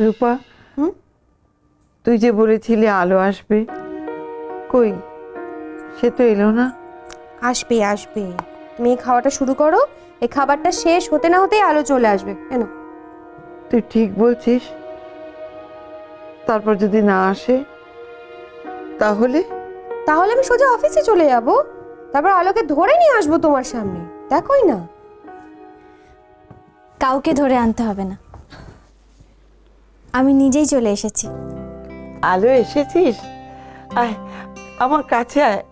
রূপা, তুই যে বলেছিলি আলো আসবে, কই সে তো এলো না। আসবে আসবে, তুমি এই খাওয়াটা শুরু করো, এই খাবারটা শেষ হতে না হতেই আলো চলে আসবে। কেন? তুই ঠিক বলছিস? তারপর যদি না আসে তাহলে? তাহলে আমি সোজা অফিসে চলে যাব, তারপর আলোকে ধরে নিয়ে আসবো তোমার সামনে, দেখোই না। কাউকে ধরে আনতে হবে না, আমি নিজেই চলে এসেছি। আলো এসেছিস? আয় আমার কাছে আয়,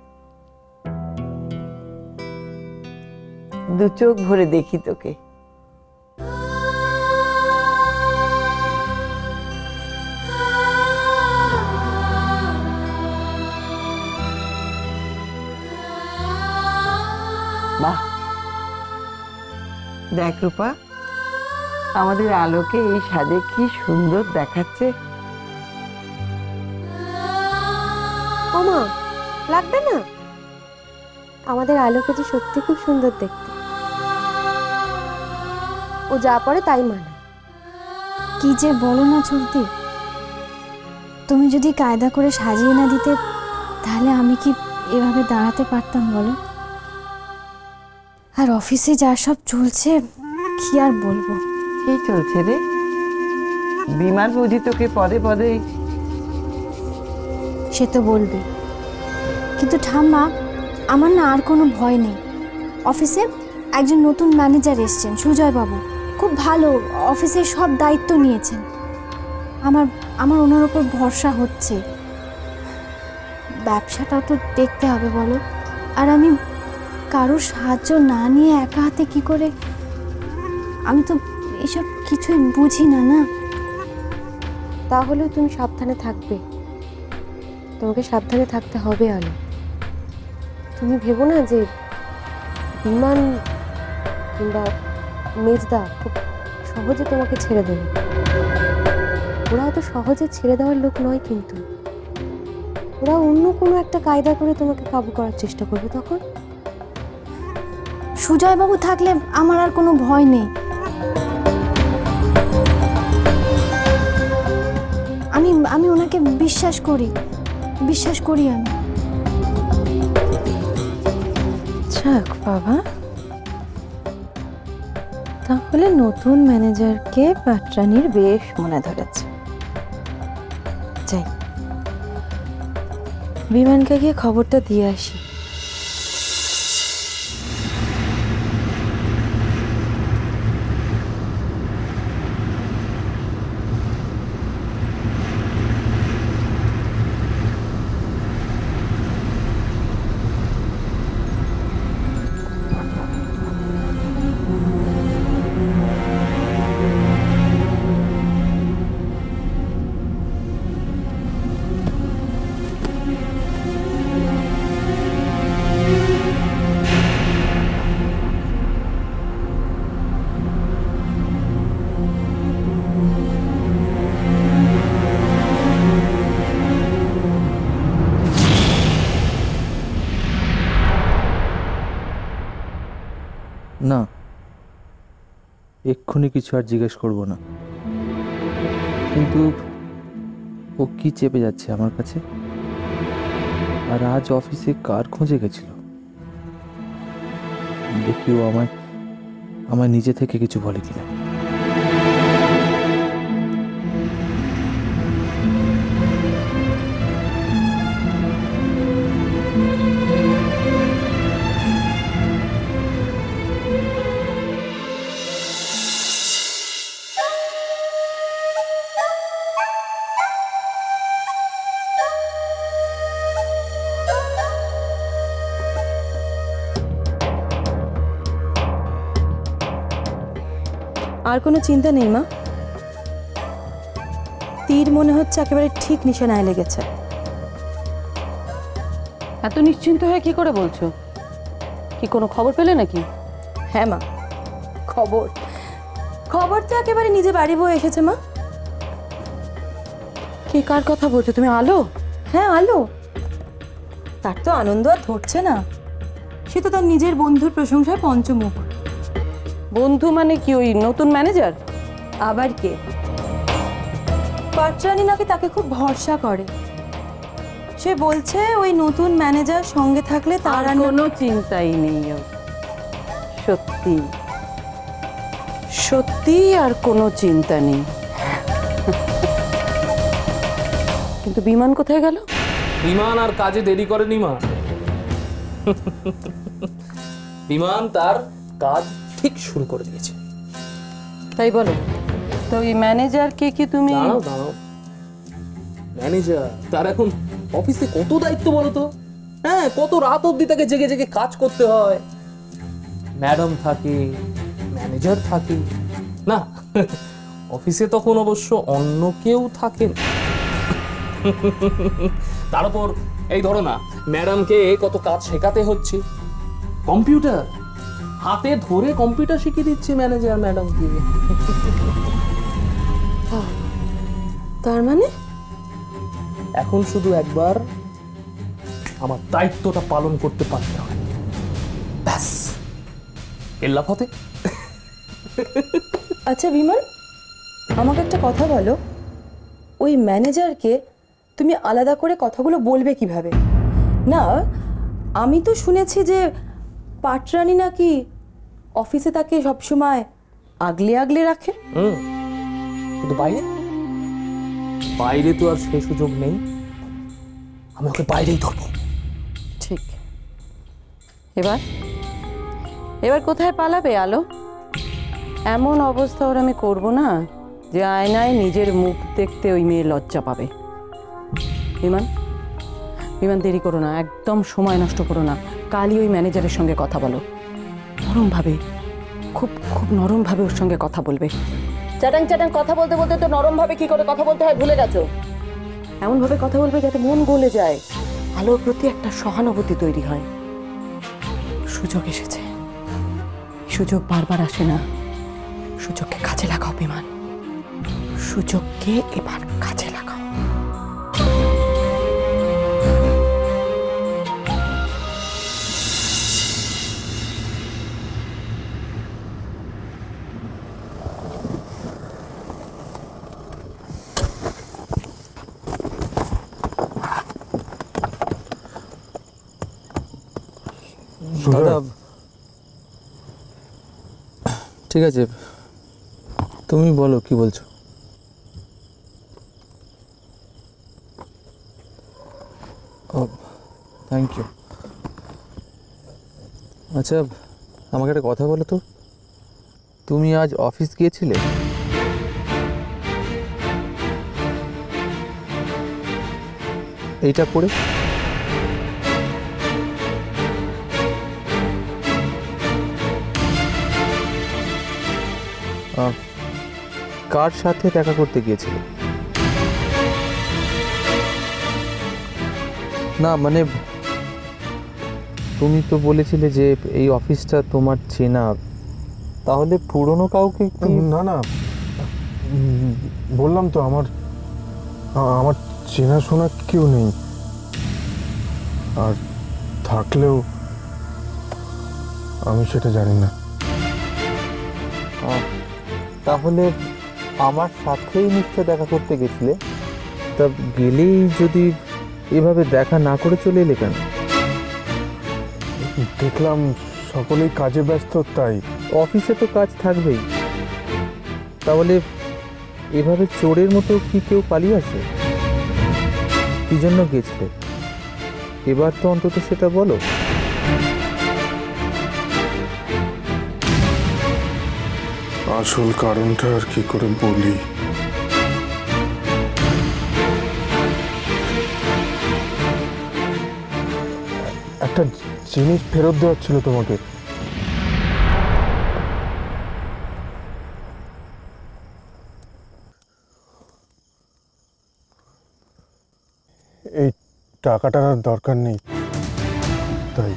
দু চোখ ভরে দেখি তোকে। বাহ, দেখ রূপা, আমাদের আলোকে এই সাজে কি সুন্দর দেখাচ্ছে। ওমা, লাগবে না? আমাদের আলোকে যে সত্যি খুব সুন্দর দেখতে, ও যা পড়ে তাই মানে। কি যে বলো না চলতি, তুমি যদি কায়দা করে সাজিয়ে না দিতে তাহলে আমি কি এভাবে দাঁড়াতে পারতাম বলো? আর অফিসে যা সব চলছে কি আর বলবো। কি চলছে রে? বিমান বুঝি তোকে পদে পদে? সে তো বলবে, কিন্তু ঠাম্মা আমার না আর কোনো ভয় নেই। অফিসে একজন নতুন ম্যানেজার এসেছেন, সুজয় বাবু, খুব ভালো, অফিসের সব দায়িত্ব নিয়েছেন। আমার আমার ওনার ওপর ভরসা হচ্ছে। ব্যবসাটাও তো দেখতে হবে বলো, আর আমি কারোর সাহায্য না নিয়ে একা হাতে কি করে? আমি তো এসব কিছুই বুঝি না। না, তাহলেও তুমি সাবধানে থাকবে, তোমাকে সাবধানে থাকতে হবে আলো। তুমি ভেবো না যে বিমান কিংবা মেজদা খুব সহজে তোমাকে ছেড়ে দেবে। ওরা অত সহজে ছেড়ে দেওয়ার লোক নয়, কিন্তু ওরা অন্য কোনো একটা কায়দা করে তোমাকে কাবু করার চেষ্টা করবে। তখন সুজয় বাবু থাকলে আমার আর কোনো ভয় নেই। আমি ওনাকে বিশ্বাস করি আমি। যাক বাবা, তাহলে নতুন ম্যানেজারকে পাটরানির বেশ মনে ধরেছে। যাই, বিমানকে গিয়ে খবরটা দিয়ে আসি। না, এক্ষুনি কিছু আর জিজ্ঞেস করব না, কিন্তু ও কি চেপে যাচ্ছে আমার কাছে? আর আজ অফিসে কার খোঁজে গেছিল? দেখি ও আমায় নিজে থেকে কিছু বলে কিনা। আর কোনো চিন্তা নেই মা, তীর মনে হচ্ছে একেবারে ঠিক নিশানায় লেগেছে। এত নিশ্চিন্ত হয়ে কি করে বলছো? কি কোনো খবর পেলে নাকি? হ্যাঁ মা, খবর তো একেবারে নিজে বাড়ি বয়ে এসেছে মা। কি কার কথা বলছো তুমি? আলো? হ্যাঁ আলো, তার তো আনন্দ আর ধরছে না। সে তো তার নিজের বন্ধুর প্রশংসায় পঞ্চমুখ। বন্ধু মানে কি ওই নতুন ম্যানেজার? আবার কে? পাটরানী নাকি তাকে খুব ভরসা করে। সে বলছে ওই নতুন ম্যানেজার সঙ্গে থাকলে তার আর কোনো চিন্তাই নেই ওর। সত্যি সত্যি আর কোনো চিন্তা নেই। কিন্তু বিমান কোথায় গেল? বিমান আর কাজে দেরি করেনি মা। বিমান তার কাজ ঠিক শুরু করে দিয়েছে। তাই বলো। তো এই ম্যানেজারকে কি তুমি? দাঁড়াও দাঁড়াও, ম্যানেজার তার এখন অফিসে কত দায়িত্ব বলো তো। হ্যাঁ, কত রাত অবধি তাকে জেগে জেগে কাজ করতে হয়। ম্যাডাম থাকে, ম্যানেজার থাকে না, অফিসে তখন অবশ্য অন্য কেউ থাকেন। তার উপর এই ধরো না, ম্যাডামকে কত কাজ শেখাতে হচ্ছে। কম্পিউটার হাতে ধরে কম্পিউটার শিখিয়ে দিচ্ছে ম্যানেজার ম্যাডামকে। তার মানে এখন শুধু একবার আমার দায়িত্বটা পালন করতে পারতে হয়, ব্যাস এল্লা ফতে। আচ্ছা বিমান, আমাকে একটা কথা বলো, ওই ম্যানেজারকে তুমি আলাদা করে কথাগুলো বলবে কিভাবে? না, আমি তো শুনেছি যে পাটরানী নাকি অফিসে তাকে সবসময় আগলে আগলে রাখে। কিন্তু বাইরে বাইরে তো আর সে সুযোগ নেই। আমি ওকে বাইরেই ধরবো। ঠিক। এবার এবার কোথায় পালাবে আলো? এমন অবস্থা ওর আমি করবো না যে আয়নায় নিজের মুখ দেখতে ওই মেয়ে লজ্জা পাবে। বিমান, বিমান দেরি করো না, একদম সময় নষ্ট করো না। কালই ওই ম্যানেজারের সঙ্গে কথা বলো, নরমভাবে, খুব খুব নরমভাবে ওর সঙ্গে কথা বলবে। চ্যাটাং চ্যাটাং কথা বলতে বলতে তো নরমভাবে কি করে কথা বলতে হয় ভুলে গেছো। এমনভাবে কথা বলবে যাতে মন গলে যায়, আলোর প্রতি একটা সহানুভূতি তৈরি হয়। সুযোগ এসেছে, সুযোগ বারবার আসে না। সুযোগকে কাজে লাগাও বিমান, সুযোগকে এবার কাজে লাগাও। দাদা, ঠিক আছে, তুমি বলো কি বলছো। ও, থ্যাংক ইউ। আচ্ছা, আমাকে একটা কথা বলো তো, তুমি আজ অফিস গিয়েছিলে? এইটা পড়ে কার সাথে দেখা করতে গিয়েছিলে? না মানে তুমি তো বলেছিলে যে এই অফিসটা তোমার চেনা, তাহলে পুরনো কাউকে কি? না না, বললাম তো আমার আমার চেনাশোনা কেউ নেই, আর থাকলেও আমি সেটা জানি না। তাহলে আমার সাথেই নিশ্চয় দেখা করতে গেছিলে, তা গেলেই যদি এভাবে দেখা না করে চলে এলে কেন? দেখলাম সকলেই কাজে ব্যস্ত, তাই। অফিসে তো কাজ থাকবেই, তাহলে এভাবে চোরের মতো কি কেউ পালিয়ে আসে? কি জন্য গেছিলে এবার তো অন্তত সেটা বলো। আসল কারণটা আর কি করে বলি? একটা জিনিস ফেরত দেওয়ার ছিল তোমাকে। এই টাকাটার আর দরকার নেই, তাই